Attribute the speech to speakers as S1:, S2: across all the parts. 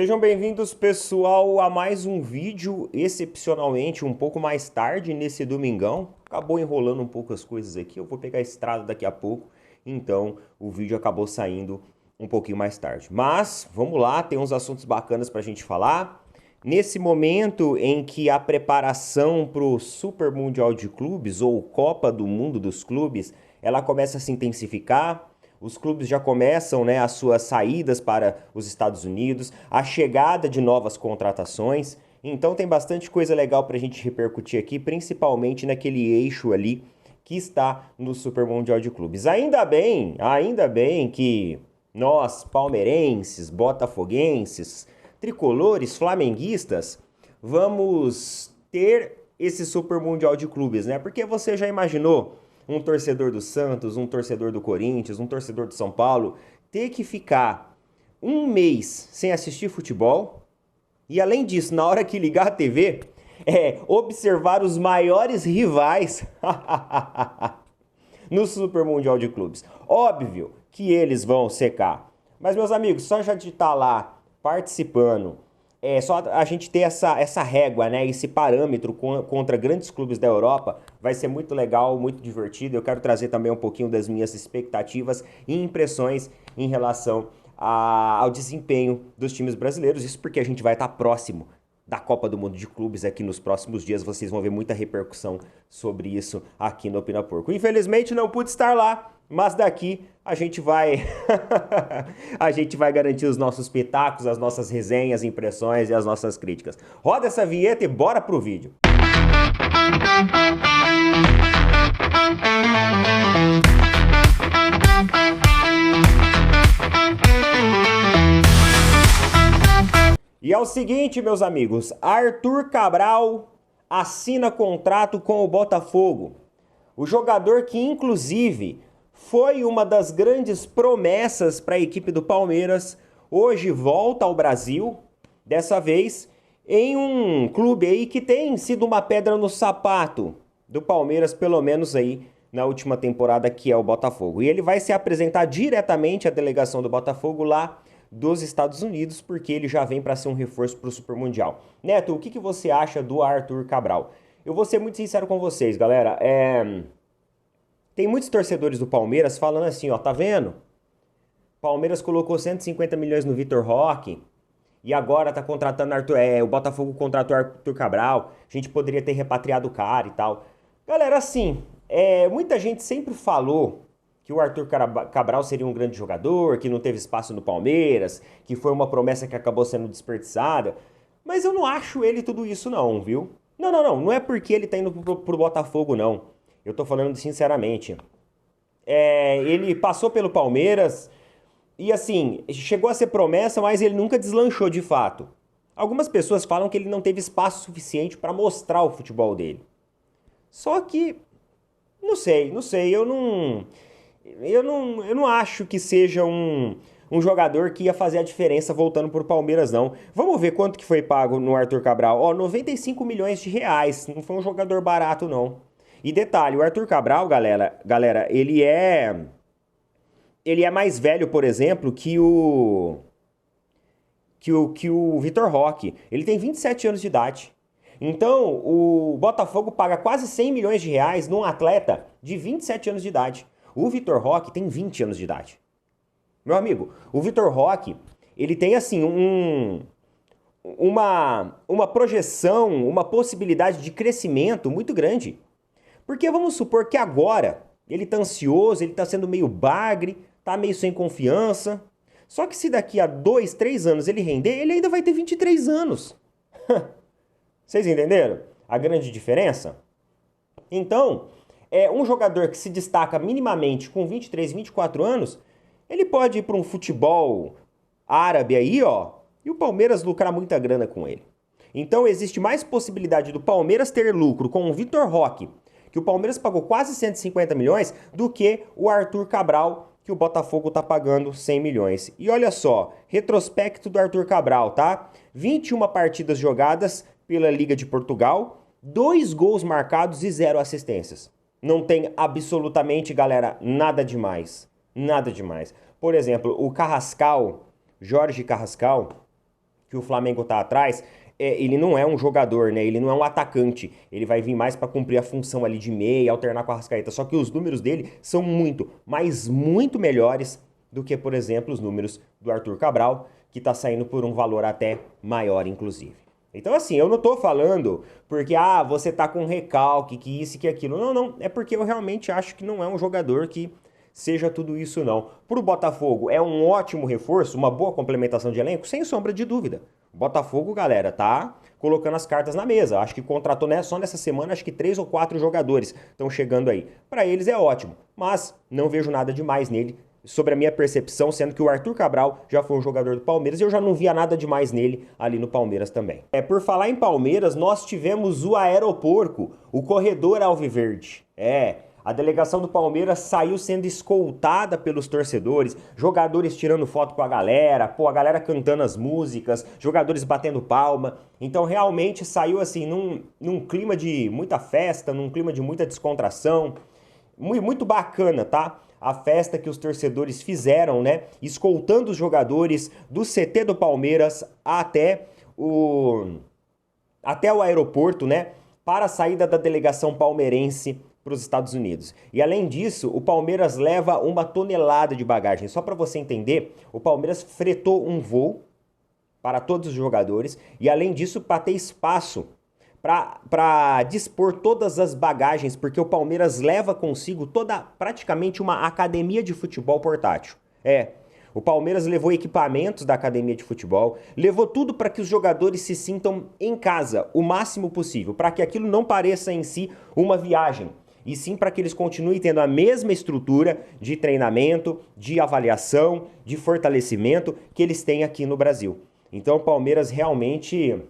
S1: Sejam bem-vindos, pessoal, a mais um vídeo, excepcionalmente um pouco mais tarde nesse domingão. Acabou enrolando um pouco as coisas aqui, eu vou pegar a estrada daqui a pouco, então o vídeo acabou saindo um pouquinho mais tarde. Mas, vamos lá, tem uns assuntos bacanas pra gente falar. Nesse momento em que a preparação para o Super Mundial de Clubes, ou Copa do Mundo dos Clubes, ela começa a se intensificar. Os clubes já começam, né, as suas saídas para os Estados Unidos, a chegada de novas contratações. Então tem bastante coisa legal para a gente repercutir aqui, principalmente naquele eixo ali que está no Super Mundial de Clubes. Ainda bem que nós, palmeirenses, botafoguenses, tricolores, flamenguistas, vamos ter esse Super Mundial de Clubes, né? Porque você já imaginou um torcedor do Santos, um torcedor do Corinthians, um torcedor do São Paulo, ter que ficar um mês sem assistir futebol e, além disso, na hora que ligar a TV, observar os maiores rivais no Super Mundial de Clubes. Óbvio que eles vão secar, mas, meus amigos, só já de estar lá participando, só a gente ter essa régua, né, esse parâmetro contra grandes clubes da Europa, vai ser muito legal, muito divertido. Eu quero trazer também um pouquinho das minhas expectativas e impressões em relação ao desempenho dos times brasileiros. Isso porque a gente vai estar próximo da Copa do Mundo de Clubes aqui nos próximos dias. Vocês vão ver muita repercussão sobre isso aqui no Opina Porco. Infelizmente não pude estar lá, mas daqui a gente vai a gente vai garantir os nossos pitacos, as nossas resenhas, impressões e as nossas críticas. Roda essa vinheta e bora pro vídeo. E é o seguinte, meus amigos, Arthur Cabral assina contrato com o Botafogo. O jogador que, inclusive, foi uma das grandes promessas para a equipe do Palmeiras, hoje volta ao Brasil, dessa vez em um clube aí que tem sido uma pedra no sapato do Palmeiras, pelo menos aí na última temporada, que é o Botafogo. E ele vai se apresentar diretamente à delegação do Botafogo lá dos Estados Unidos, porque ele já vem para ser um reforço para o Super Mundial. Neto, o que você acha do Arthur Cabral? Eu vou ser muito sincero com vocês, galera. Tem muitos torcedores do Palmeiras falando assim, ó, tá vendo? Palmeiras colocou 150 milhões no Vitor Roque e agora tá contratando o Botafogo contratou Arthur Cabral. A gente poderia ter repatriado o cara e tal. Galera, assim, muita gente sempre falou que o Arthur Cabral seria um grande jogador, que não teve espaço no Palmeiras, que foi uma promessa que acabou sendo desperdiçada. Mas eu não acho ele tudo isso não, viu? Não é porque ele tá indo pro Botafogo, não. Eu tô falando sinceramente. Ele passou pelo Palmeiras e, assim, chegou a ser promessa, mas ele nunca deslanchou de fato. Algumas pessoas falam que ele não teve espaço suficiente para mostrar o futebol dele. Só que, não sei, eu não acho que seja um jogador que ia fazer a diferença voltando pro Palmeiras, não. Vamos ver quanto que foi pago no Arthur Cabral. Ó, 95 milhões de reais. Não foi um jogador barato, não. E detalhe, o Arthur Cabral, galera, ele é mais velho, por exemplo, que o Vitor Roque. Ele tem 27 anos de idade. Então, o Botafogo paga quase 100 milhões de reais num atleta de 27 anos de idade. O Vitor Roque tem 20 anos de idade. Meu amigo, o Vitor Roque, ele tem assim uma projeção, uma possibilidade de crescimento muito grande. Porque vamos supor que agora ele tá ansioso, ele tá sendo meio bagre, tá meio sem confiança. Só que se daqui a 2, 3 anos ele render, ele ainda vai ter 23 anos. Vocês entenderam a grande diferença? Então, um jogador que se destaca minimamente com 23, 24 anos, ele pode ir para um futebol árabe aí, ó, e o Palmeiras lucrar muita grana com ele. Então existe mais possibilidade do Palmeiras ter lucro com o Vitor Roque, que o Palmeiras pagou quase 150 milhões, do que o Arthur Cabral, que o Botafogo tá pagando 100 milhões. E olha só, retrospecto do Arthur Cabral, tá? 21 partidas jogadas pela Liga de Portugal, 2 gols marcados e 0 assistências. Não tem absolutamente, galera, nada demais. Nada demais. Por exemplo, o Carrascal, Jorge Carrascal, que o Flamengo tá atrás, ele não é um jogador, né? Ele não é um atacante. Ele vai vir mais para cumprir a função ali de meia, alternar com a Arrascaeta. Só que os números dele são muito, mas muito melhores do que, por exemplo, os números do Arthur Cabral, que tá saindo por um valor até maior, inclusive. Então, assim, eu não tô falando porque, você tá com recalque, que isso e que aquilo. Não, não. É porque eu realmente acho que não é um jogador que seja tudo isso, não. Pro Botafogo, é um ótimo reforço, uma boa complementação de elenco, sem sombra de dúvida. O Botafogo, galera, tá colocando as cartas na mesa. Acho que contratou, né, só nessa semana, acho que 3 ou 4 jogadores estão chegando aí. Para eles é ótimo, mas não vejo nada demais nele, sobre a minha percepção, sendo que o Arthur Cabral já foi um jogador do Palmeiras e eu já não via nada demais nele ali no Palmeiras também. Por falar em Palmeiras, nós tivemos o Aeroporco, o corredor alviverde. A delegação do Palmeiras saiu sendo escoltada pelos torcedores, jogadores tirando foto com a galera cantando as músicas, jogadores batendo palma. Então realmente saiu assim num clima de muita festa, num clima de muita descontração. Muito bacana, tá? A festa que os torcedores fizeram, né? Escoltando os jogadores do CT do Palmeiras até o aeroporto, né? Para a saída da delegação palmeirense para os Estados Unidos. E além disso, o Palmeiras leva 1 tonelada de bagagem. Só para você entender, o Palmeiras fretou um voo para todos os jogadores e além disso, para ter espaço para dispor todas as bagagens, porque o Palmeiras leva consigo praticamente uma academia de futebol portátil. O Palmeiras levou equipamentos da academia de futebol, levou tudo para que os jogadores se sintam em casa o máximo possível, para que aquilo não pareça em si uma viagem, e sim para que eles continuem tendo a mesma estrutura de treinamento, de avaliação, de fortalecimento que eles têm aqui no Brasil. Então o Palmeiras realmente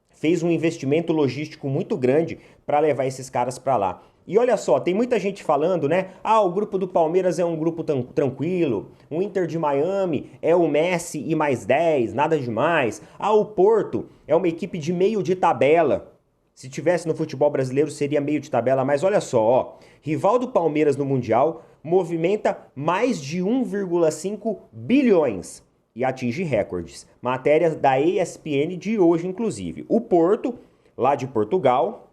S1: fez um investimento logístico muito grande para levar esses caras para lá. E olha só, tem muita gente falando, né? O grupo do Palmeiras é um grupo tranquilo, o Inter de Miami é o Messi e mais 10, nada demais. O Porto é uma equipe de meio de tabela. Se tivesse no futebol brasileiro seria meio de tabela, mas olha só, rival do Palmeiras no Mundial movimenta mais de 1,5 bilhões. E atinge recordes. Matérias da ESPN de hoje, inclusive. O Porto, lá de Portugal,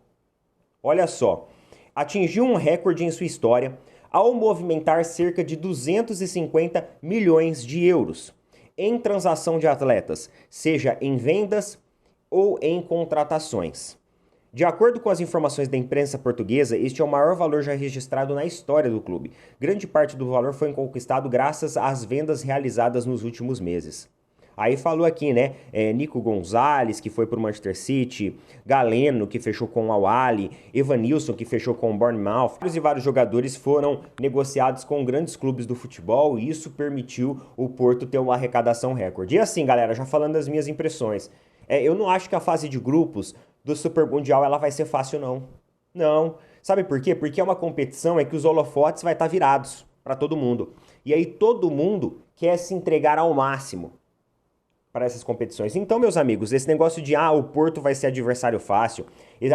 S1: olha só, atingiu um recorde em sua história ao movimentar cerca de 250 milhões de euros em transação de atletas, seja em vendas ou em contratações. De acordo com as informações da imprensa portuguesa, este é o maior valor já registrado na história do clube. Grande parte do valor foi conquistado graças às vendas realizadas nos últimos meses. Aí falou aqui, né? Nico Gonzalez, que foi para o Manchester City, Galeno, que fechou com o Al-Ahly, Evanilson, que fechou com o Bournemouth. Vários jogadores foram negociados com grandes clubes do futebol e isso permitiu o Porto ter uma arrecadação recorde. E assim, galera, já falando das minhas impressões, eu não acho que a fase de grupos do Super Mundial ela vai ser fácil, não. Não. Sabe por quê? Porque é uma competição que os holofotes vai estar virados para todo mundo. E aí todo mundo quer se entregar ao máximo para essas competições. Então, meus amigos, esse negócio de o Porto vai ser adversário fácil, e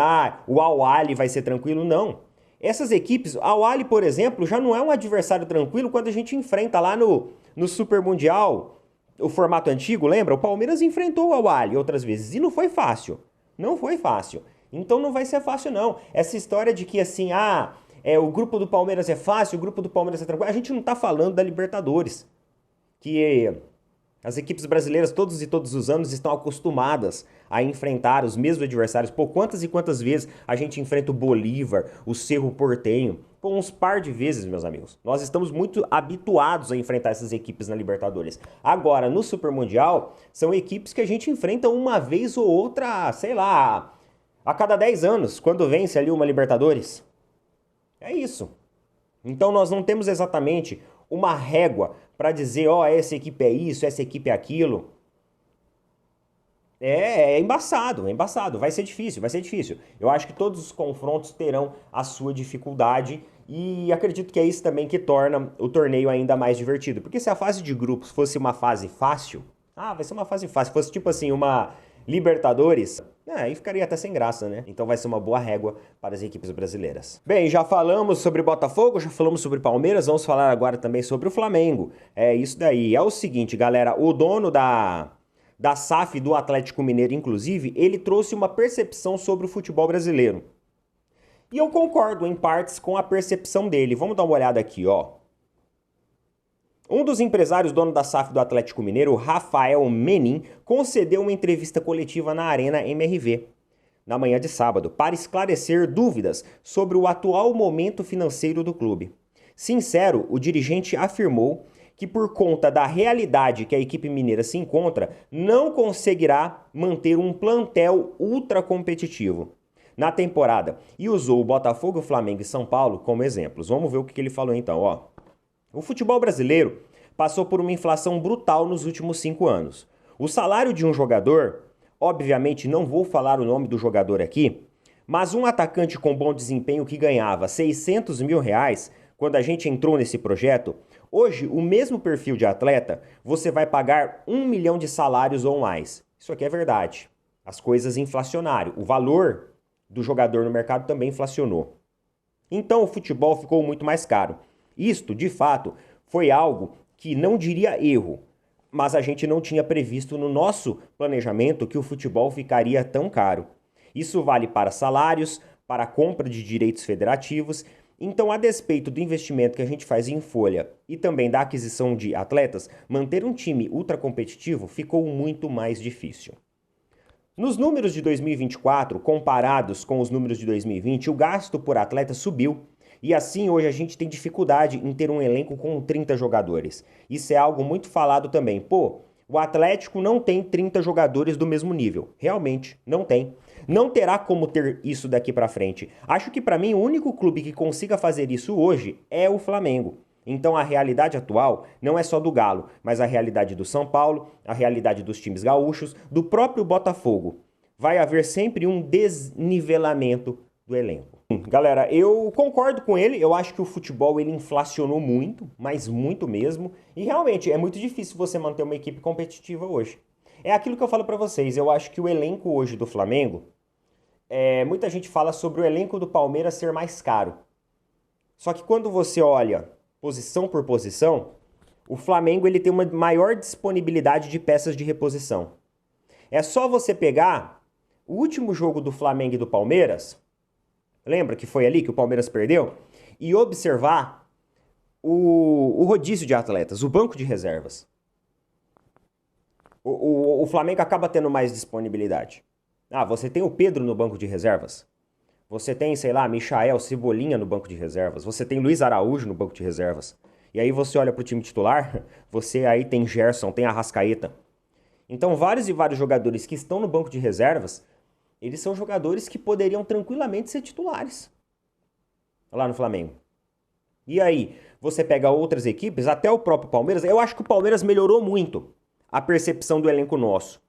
S1: o Al-Ahly vai ser tranquilo, não. Essas equipes, o Al-Ahly, por exemplo, já não é um adversário tranquilo quando a gente enfrenta lá no Super Mundial, o formato antigo, lembra? O Palmeiras enfrentou o Al-Ahly outras vezes e não foi fácil. Não foi fácil. Então não vai ser fácil, não. Essa história de que assim, o grupo do Palmeiras é fácil, o grupo do Palmeiras é tranquilo. A gente não tá falando da Libertadores. Que as equipes brasileiras todos os anos estão acostumadas a enfrentar os mesmos adversários. Pô, quantas e quantas vezes a gente enfrenta o Bolívar, o Cerro Porteño? Pô, uns par de vezes, meus amigos. Nós estamos muito habituados a enfrentar essas equipes na Libertadores. Agora, no Super Mundial, são equipes que a gente enfrenta uma vez ou outra, sei lá, a cada 10 anos, quando vence ali uma Libertadores. É isso. Então nós não temos exatamente uma régua para dizer, essa equipe é isso, essa equipe é aquilo. É embaçado, vai ser difícil. Eu acho que todos os confrontos terão a sua dificuldade e acredito que é isso também que torna o torneio ainda mais divertido. Porque se a fase de grupos fosse uma fase fácil, vai ser uma fase fácil, fosse tipo assim, uma Libertadores, aí ficaria até sem graça, né? Então vai ser uma boa régua para as equipes brasileiras. Bem, já falamos sobre Botafogo, já falamos sobre Palmeiras, vamos falar agora também sobre o Flamengo. É isso daí. É o seguinte, galera, o dono da da SAF do Atlético Mineiro, inclusive, ele trouxe uma percepção sobre o futebol brasileiro. E eu concordo em partes com a percepção dele. Vamos dar uma olhada aqui, ó. Um dos empresários dono da SAF do Atlético Mineiro, Rafael Menin, concedeu uma entrevista coletiva na Arena MRV, na manhã de sábado, para esclarecer dúvidas sobre o atual momento financeiro do clube. Sincero, o dirigente afirmou que por conta da realidade que a equipe mineira se encontra, não conseguirá manter um plantel ultra competitivo na temporada e usou o Botafogo, Flamengo e São Paulo como exemplos. Vamos ver o que ele falou então, ó. O futebol brasileiro passou por uma inflação brutal nos últimos 5 anos. O salário de um jogador, obviamente não vou falar o nome do jogador aqui, mas um atacante com bom desempenho que ganhava 600 mil reais quando a gente entrou nesse projeto, hoje o mesmo perfil de atleta você vai pagar 1 milhão de salários ou mais. Isso aqui é verdade. As coisas inflacionaram. O valor do jogador no mercado também inflacionou. Então o futebol ficou muito mais caro. Isto, de fato, foi algo que não diria erro, mas a gente não tinha previsto no nosso planejamento que o futebol ficaria tão caro. Isso vale para salários, para a compra de direitos federativos. Então, a despeito do investimento que a gente faz em folha e também da aquisição de atletas, manter um time ultra competitivo ficou muito mais difícil. Nos números de 2024, comparados com os números de 2020, o gasto por atleta subiu. E assim, hoje a gente tem dificuldade em ter um elenco com 30 jogadores. Isso é algo muito falado também. Pô, o Atlético não tem 30 jogadores do mesmo nível. Realmente, não tem. Não terá como ter isso daqui pra frente. Acho que pra mim o único clube que consiga fazer isso hoje é o Flamengo. Então a realidade atual não é só do Galo, mas a realidade do São Paulo, a realidade dos times gaúchos, do próprio Botafogo. Vai haver sempre um desnivelamento do elenco. Galera, eu concordo com ele, eu acho que o futebol ele inflacionou muito, mas muito mesmo, e realmente é muito difícil você manter uma equipe competitiva hoje. É aquilo que eu falo pra vocês, eu acho que o elenco hoje do Flamengo, muita gente fala sobre o elenco do Palmeiras ser mais caro. Só que quando você olha posição por posição, o Flamengo ele tem uma maior disponibilidade de peças de reposição. É só você pegar o último jogo do Flamengo e do Palmeiras, lembra que foi ali que o Palmeiras perdeu? E observar o rodízio de atletas, o banco de reservas. O Flamengo acaba tendo mais disponibilidade. Ah, você tem o Pedro no banco de reservas. Você tem, sei lá, Michael, Cebolinha no banco de reservas. Você tem Luiz Araújo no banco de reservas. E aí você olha pro time titular, você aí tem Gerson, tem Arrascaeta. Então vários e vários jogadores que estão no banco de reservas, eles são jogadores que poderiam tranquilamente ser titulares lá no Flamengo. E aí, você pega outras equipes, até o próprio Palmeiras, eu acho que o Palmeiras melhorou muito a percepção do elenco nosso.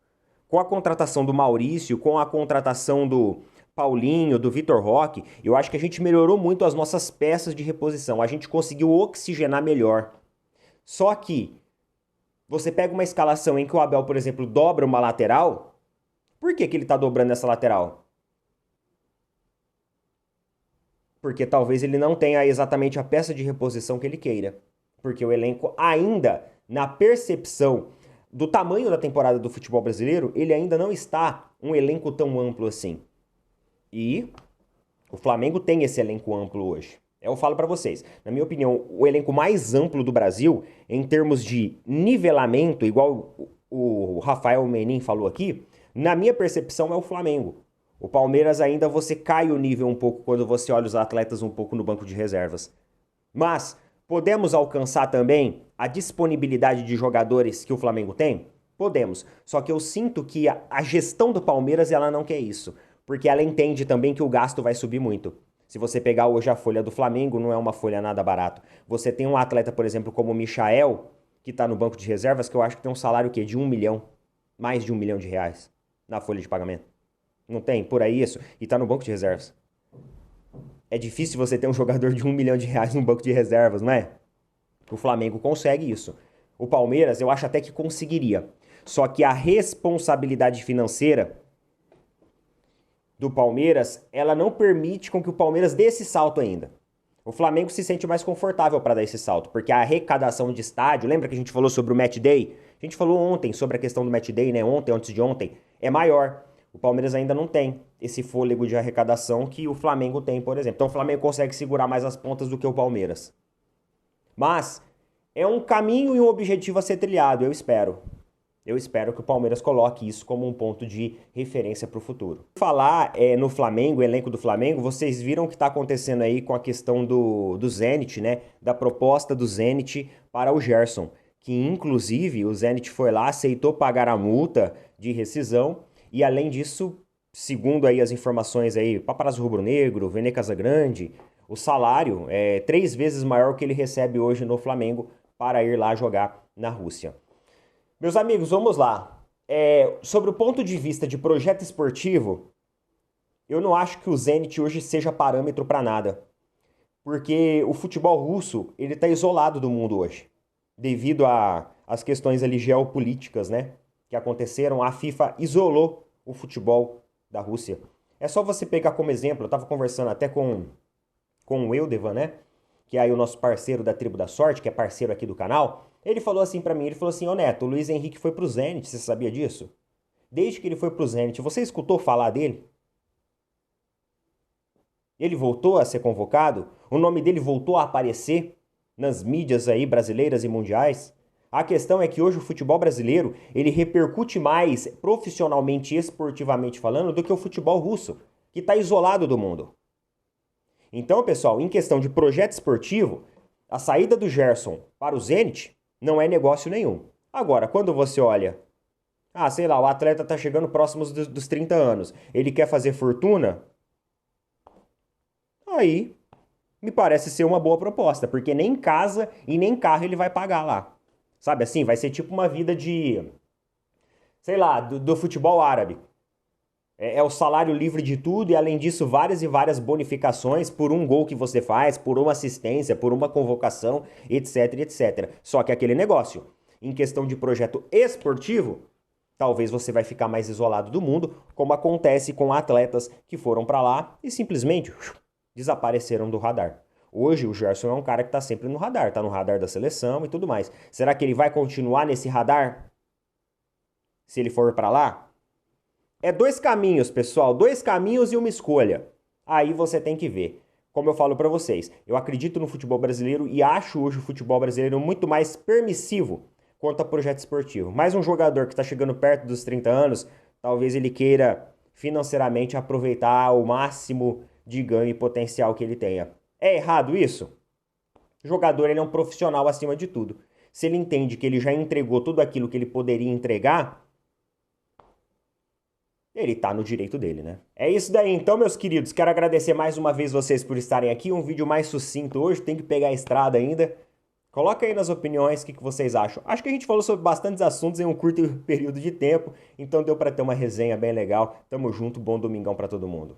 S1: Com a contratação do Maurício, com a contratação do Paulinho, do Vitor Roque, eu acho que a gente melhorou muito as nossas peças de reposição. A gente conseguiu oxigenar melhor. Só que você pega uma escalação em que o Abel, por exemplo, dobra uma lateral. Por que ele está dobrando essa lateral? Porque talvez ele não tenha exatamente a peça de reposição que ele queira. Porque o elenco ainda, na percepção do tamanho da temporada do futebol brasileiro, ele ainda não está um elenco tão amplo assim. E o Flamengo tem esse elenco amplo hoje. Eu falo pra vocês, na minha opinião, o elenco mais amplo do Brasil, em termos de nivelamento, igual o Rafael Menin falou aqui, na minha percepção é o Flamengo. O Palmeiras ainda você cai o nível um pouco quando você olha os atletas um pouco no banco de reservas. Mas podemos alcançar também a disponibilidade de jogadores que o Flamengo tem? Podemos. Só que eu sinto que a gestão do Palmeiras ela não quer isso. Porque ela entende também que o gasto vai subir muito. Se você pegar hoje a folha do Flamengo, não é uma folha nada barata. Você tem um atleta, por exemplo, como o Michael, que está no banco de reservas, que eu acho que tem um salário que de 1 milhão, mais de 1 milhão de reais na folha de pagamento. Não tem? Por aí isso? E está no banco de reservas. É difícil você ter um jogador de 1 milhão de reais no banco de reservas, não é? O Flamengo consegue isso. O Palmeiras, eu acho até que conseguiria. Só que a responsabilidade financeira do Palmeiras, ela não permite com que o Palmeiras dê esse salto ainda. O Flamengo se sente mais confortável para dar esse salto, porque a arrecadação de estádio, lembra que a gente falou sobre o match day? A gente falou ontem sobre a questão do match day, né? Ontem, antes de ontem, é maior. O Palmeiras ainda não tem esse fôlego de arrecadação que o Flamengo tem, por exemplo. Então o Flamengo consegue segurar mais as pontas do que o Palmeiras. Mas é um caminho e um objetivo a ser trilhado, eu espero. Eu espero que o Palmeiras coloque isso como um ponto de referência para o futuro. Falar no Flamengo, elenco do Flamengo, vocês viram o que está acontecendo aí com a questão do Zenit, né? Da proposta do Zenit para o Gerson. Que inclusive o Zenit foi lá, aceitou pagar a multa de rescisão e além disso, segundo aí as informações aí, Paparazzo Rubro-Negro, Vene Casagrande, o salário é 3 vezes maior que ele recebe hoje no Flamengo para ir lá jogar na Rússia. Meus amigos, vamos lá. Sobre o ponto de vista de projeto esportivo, eu não acho que o Zenit hoje seja parâmetro para nada. Porque o futebol russo, ele está isolado do mundo hoje. Devido às questões ali geopolíticas, né? Que aconteceram, a FIFA isolou o futebol da Rússia. É só você pegar como exemplo, eu estava conversando até com o Eldevan, né? Que é aí o nosso parceiro da Tribo da Sorte, que é parceiro aqui do canal. Ele falou assim pra mim, ele falou assim, ô Neto, o Luiz Henrique foi pro Zenit, você sabia disso? Desde que ele foi pro Zenit, você escutou falar dele? Ele voltou a ser convocado? O nome dele voltou a aparecer nas mídias aí brasileiras e mundiais? A questão é que hoje o futebol brasileiro, ele repercute mais profissionalmente e esportivamente falando do que o futebol russo, que está isolado do mundo. Então, pessoal, em questão de projeto esportivo, a saída do Gerson para o Zenit não é negócio nenhum. Agora, quando você olha, sei lá, o atleta está chegando próximo dos 30 anos, ele quer fazer fortuna, aí me parece ser uma boa proposta, porque nem casa e nem carro ele vai pagar lá. Sabe assim, vai ser tipo uma vida de, sei lá, do futebol árabe. É o salário livre de tudo e, além disso, várias e várias bonificações por um gol que você faz, por uma assistência, por uma convocação, etc, etc. Só que aquele negócio, em questão de projeto esportivo, talvez você vai ficar mais isolado do mundo, como acontece com atletas que foram para lá e simplesmente desapareceram do radar. Hoje o Gerson é um cara que está sempre no radar, está no radar da seleção e tudo mais. Será que ele vai continuar nesse radar se ele for para lá? É 2 caminhos, pessoal, 2 caminhos e uma escolha. Aí você tem que ver. Como eu falo para vocês, eu acredito no futebol brasileiro e acho hoje o futebol brasileiro muito mais permissivo quanto a projeto esportivo. Mas um jogador que está chegando perto dos 30 anos, talvez ele queira financeiramente aproveitar o máximo de ganho e potencial que ele tenha. É errado isso? O jogador ele é um profissional acima de tudo. Se ele entende que ele já entregou tudo aquilo que ele poderia entregar, ele tá no direito dele, né? É isso daí então, meus queridos. Quero agradecer mais uma vez vocês por estarem aqui. Um vídeo mais sucinto hoje, tem que pegar a estrada ainda. Coloca aí nas opiniões o que vocês acham. Acho que a gente falou sobre bastantes assuntos em um curto período de tempo, então deu para ter uma resenha bem legal. Tamo junto, bom domingão para todo mundo.